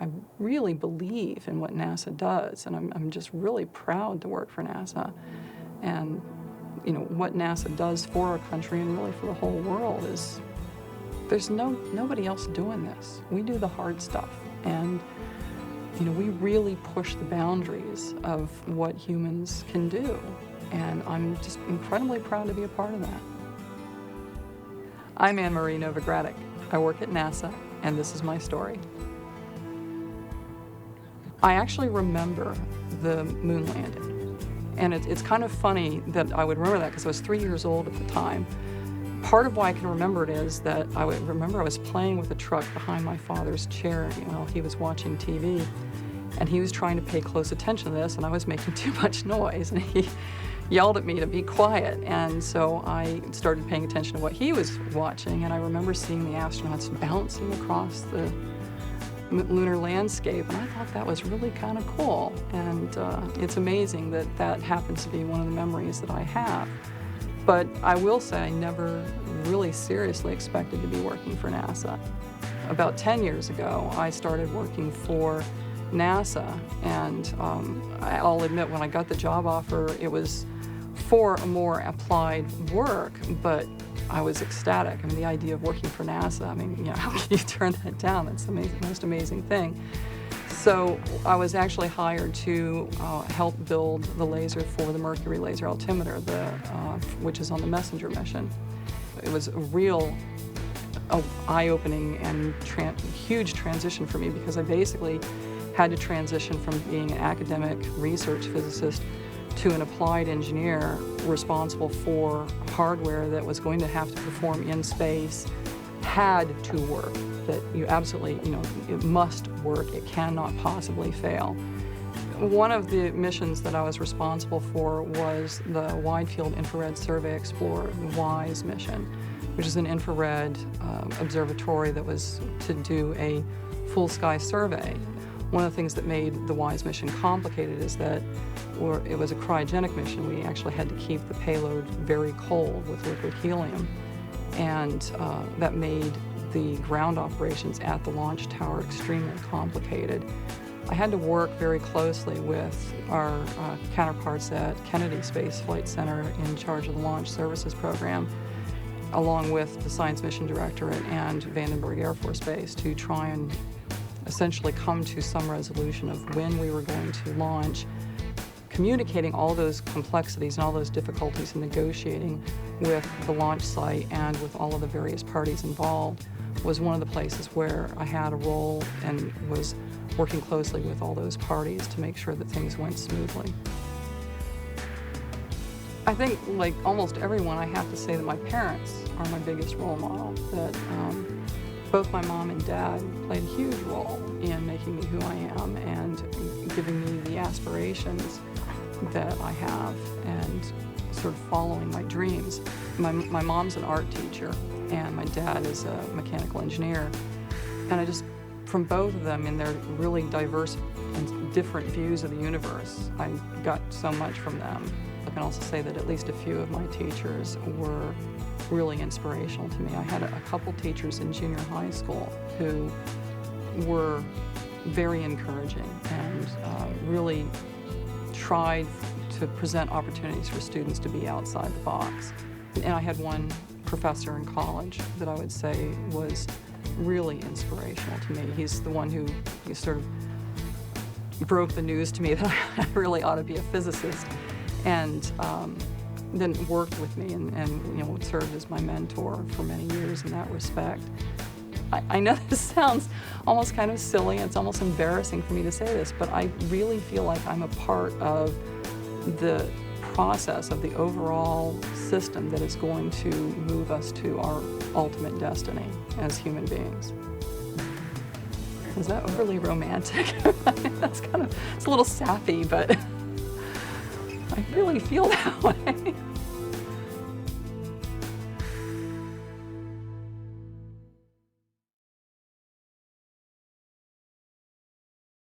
I really believe in what NASA does, and I'm just really proud to work for NASA. And you know, what NASA does for our country and really for the whole world is, there's nobody else doing this. We do the hard stuff, and you know, we really push the boundaries of what humans can do, and I'm just incredibly proud to be a part of that. I'm Anne-Marie Novo-Gradac. I work at NASA, and this is my story. I actually remember the moon landing, and it's kind of funny that I would remember that because I was 3 years old at the time. Part of why I can remember it is that I would remember I was playing with a truck behind my father's chair. You know, he was watching TV, and he was trying to pay close attention to this, and I was making too much noise, and he yelled at me to be quiet. And so I started paying attention to what he was watching, and I remember seeing the astronauts bouncing across the lunar landscape, and I thought that was really kind of cool. And it's amazing that that happens to be one of the memories that I have. But I will say I never really seriously expected to be working for NASA. About 10 years ago, I started working for NASA, and I'll admit when I got the job offer, it was for more applied work, but I was ecstatic. I mean, the idea of working for NASA, I mean, you know, how can you turn that down? That's the most amazing thing. So I was actually hired to help build the laser for the Mercury laser altimeter, which is on the Messenger mission. It was a real eye-opening and huge transition for me, because I basically had to transition from being an academic research physicist to an applied engineer responsible for hardware that was going to have to perform in space, had to work, that you absolutely, you know, it must work, it cannot possibly fail. One of the missions that I was responsible for was the Wide Field Infrared Survey Explorer, the WISE mission, which is an infrared observatory that was to do a full sky survey. One of the things that made the WISE mission complicated is that it was a cryogenic mission. We actually had to keep the payload very cold with liquid helium, and that made the ground operations at the launch tower extremely complicated. I had to work very closely with our counterparts at Kennedy Space Flight Center in charge of the Launch Services Program, along with the Science Mission Directorate and Vandenberg Air Force Base, to try and essentially come to some resolution of when we were going to launch. Communicating all those complexities and all those difficulties and negotiating with the launch site and with all of the various parties involved was one of the places where I had a role and was working closely with all those parties to make sure that things went smoothly. I think, like almost everyone, I have to say that my parents are my biggest role model, that both my mom and dad played a huge role in making me who I am and giving me the aspirations that I have and sort of following my dreams. My mom's an art teacher and my dad is a mechanical engineer, and I just, from both of them in their really diverse and different views of the universe, I got so much from them. I can also say that at least a few of my teachers were really inspirational to me. I had a couple teachers in junior high school who were very encouraging and really tried to present opportunities for students to be outside the box. And I had one professor in college that I would say was really inspirational to me. He's the one who sort of broke the news to me that I really ought to be a physicist, and then worked with me and you know, served as my mentor for many years in that respect. I know this sounds almost kind of silly, it's almost embarrassing for me to say this, but I really feel like I'm a part of the process of the overall system that is going to move us to our ultimate destiny as human beings. Is that overly romantic? That's kind of, it's a little sappy, but I really feel that way.